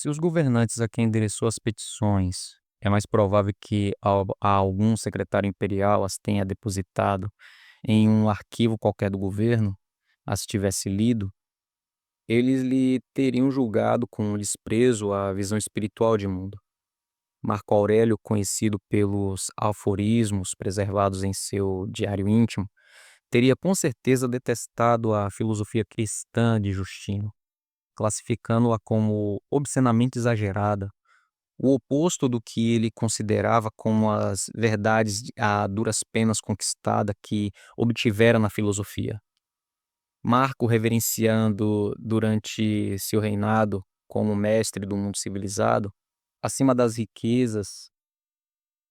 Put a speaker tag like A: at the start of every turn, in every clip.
A: Se os governantes a quem endereçou as petições, é mais provável que algum secretário imperial as tenha depositado em um arquivo qualquer do governo, as tivesse lido, eles lhe teriam julgado com desprezo a visão espiritual de mundo. Marco Aurélio, conhecido pelos aforismos preservados em seu diário íntimo, teria com certeza detestado a filosofia cristã de Justino, classificando-a como obscenamente exagerada, o oposto do que ele considerava como as verdades a duras penas conquistada que obtivera na filosofia. Marco, reverenciando durante seu reinado como mestre do mundo civilizado, acima das riquezas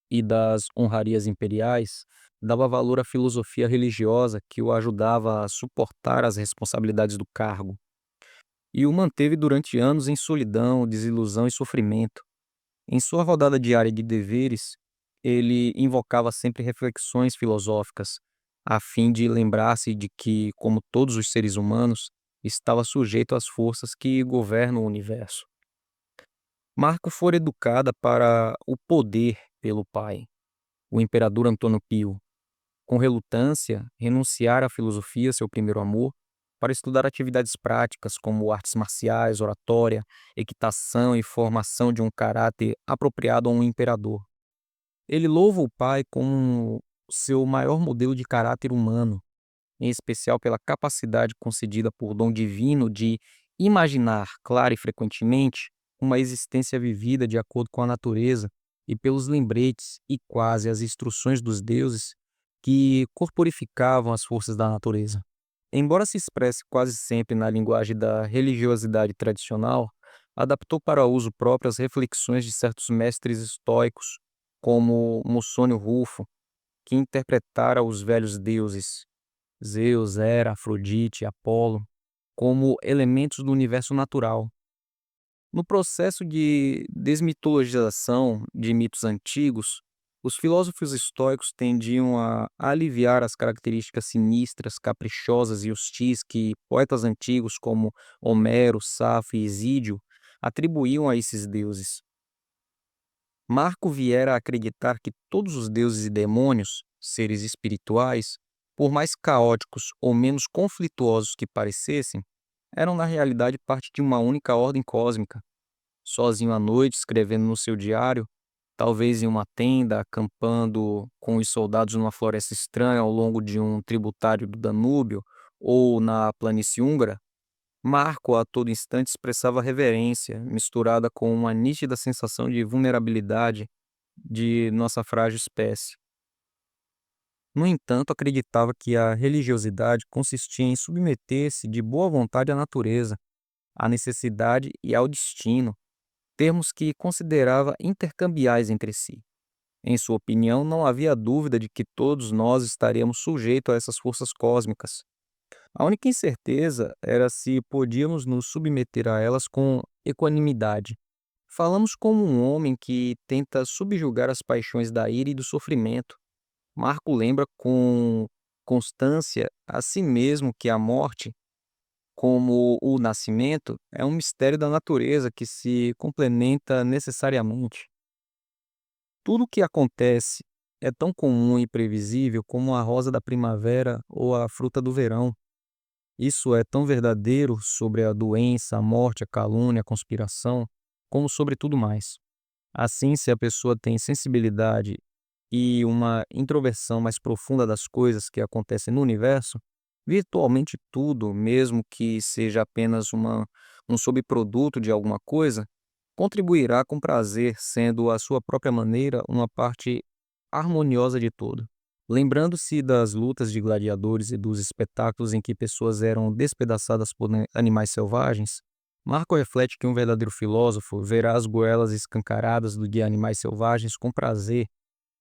A: e das honrarias imperiais, dava valor à filosofia religiosa que o ajudava a suportar as responsabilidades do cargo, e o manteve durante anos em solidão, desilusão e sofrimento. Em sua rodada diária de deveres, ele invocava sempre reflexões filosóficas, a fim de lembrar-se de que, como todos os seres humanos, estava sujeito às forças que governam o universo. Marco fora educada para o poder pelo pai, o imperador Antônio Pio. Com relutância, renunciara à filosofia, seu primeiro amor, para estudar atividades práticas como artes marciais, oratória, equitação e formação de um caráter apropriado a um imperador. Ele louva o pai como seu maior modelo de caráter humano, em especial pela capacidade concedida por dom divino de imaginar clara e frequentemente uma existência vivida de acordo com a natureza e pelos lembretes e quase as instruções dos deuses que corporificavam as forças da natureza. Embora se expresse quase sempre na linguagem da religiosidade tradicional, adaptou para uso próprio as reflexões de certos mestres estoicos, como Mussônio Rufo, que interpretara os velhos deuses, Zeus, Hera, Afrodite, Apolo, como elementos do universo natural. No processo de desmitologização de mitos antigos, os filósofos estoicos tendiam a aliviar as características sinistras, caprichosas e hostis que poetas antigos como Homero, Safo e Isídio atribuíam a esses deuses. Marco viera a acreditar que todos os deuses e demônios, seres espirituais, por mais caóticos ou menos conflituosos que parecessem, eram na realidade parte de uma única ordem cósmica. Sozinho à noite, escrevendo no seu diário, talvez em uma tenda, acampando com os soldados numa floresta estranha ao longo de um tributário do Danúbio ou na planície húngara, Marco a todo instante expressava reverência, misturada com uma nítida sensação de vulnerabilidade de nossa frágil espécie. No entanto, acreditava que a religiosidade consistia em submeter-se de boa vontade à natureza, à necessidade e ao destino, termos que considerava intercambiais entre si. Em sua opinião, não havia dúvida de que todos nós estaríamos sujeitos a essas forças cósmicas. A única incerteza era se podíamos nos submeter a elas com equanimidade. Falamos como um homem que tenta subjugar as paixões da ira e do sofrimento. Marco lembra com constância a si mesmo que a morte, como o nascimento, é um mistério da natureza que se complementa necessariamente. Tudo o que acontece é tão comum e previsível como a rosa da primavera ou a fruta do verão. Isso é tão verdadeiro sobre a doença, a morte, a calúnia, a conspiração, como sobre tudo mais. Assim, se a pessoa tem sensibilidade e uma introversão mais profunda das coisas que acontecem no universo, virtualmente tudo, mesmo que seja apenas um subproduto de alguma coisa, contribuirá com prazer, sendo a sua própria maneira uma parte harmoniosa de todo. Lembrando-se das lutas de gladiadores e dos espetáculos em que pessoas eram despedaçadas por animais selvagens, Marco reflete que um verdadeiro filósofo verá as goelas escancaradas de animais selvagens com prazer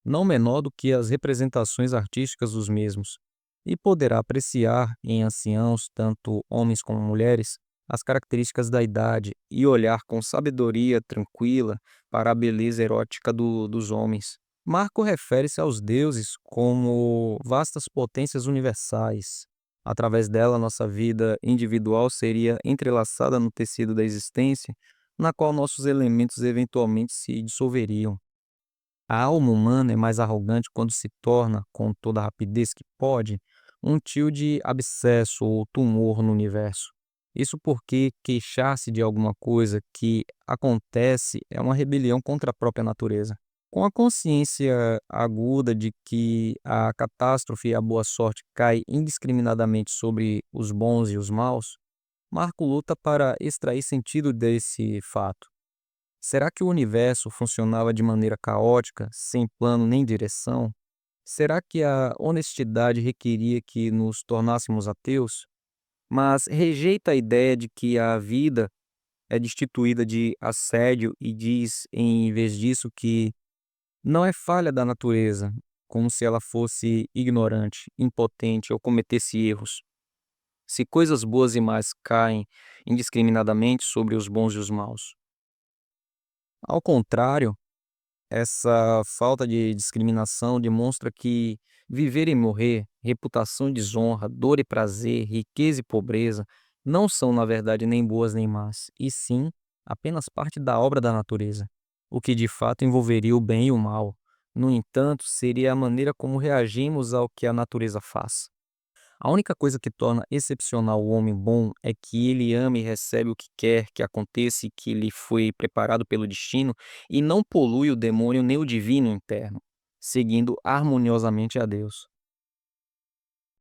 A: não menor do que as representações artísticas dos mesmos, e poderá apreciar em anciãos, tanto homens como mulheres, as características da idade e olhar com sabedoria tranquila para a beleza erótica dos homens. Marco refere-se aos deuses como vastas potências universais. Através dela, nossa vida individual seria entrelaçada no tecido da existência, na qual nossos elementos eventualmente se dissolveriam. A alma humana é mais arrogante quando se torna, com toda a rapidez que pode, um tio de abscesso ou tumor no universo. Isso porque queixar-se de alguma coisa que acontece é uma rebelião contra a própria natureza. Com a consciência aguda de que a catástrofe e a boa sorte caem indiscriminadamente sobre os bons e os maus, Marco luta para extrair sentido desse fato. Será que o universo funcionava de maneira caótica, sem plano nem direção? Será que a honestidade requeria que nos tornássemos ateus? Mas rejeita a ideia de que a vida é destituída de assédio e diz, em vez disso, que não é falha da natureza, como se ela fosse ignorante, impotente ou cometesse erros. Se coisas boas e más caem indiscriminadamente sobre os bons e os maus. Ao contrário, essa falta de discriminação demonstra que viver e morrer, reputação e desonra, dor e prazer, riqueza e pobreza, não são, na verdade, nem boas nem más, e sim apenas parte da obra da natureza, o que de fato envolveria o bem e o mal. No entanto, seria a maneira como reagimos ao que a natureza faz. A única coisa que torna excepcional o homem bom é que ele ama e recebe o que quer que aconteça e que lhe foi preparado pelo destino, e não polui o demônio nem o divino interno, seguindo harmoniosamente a Deus.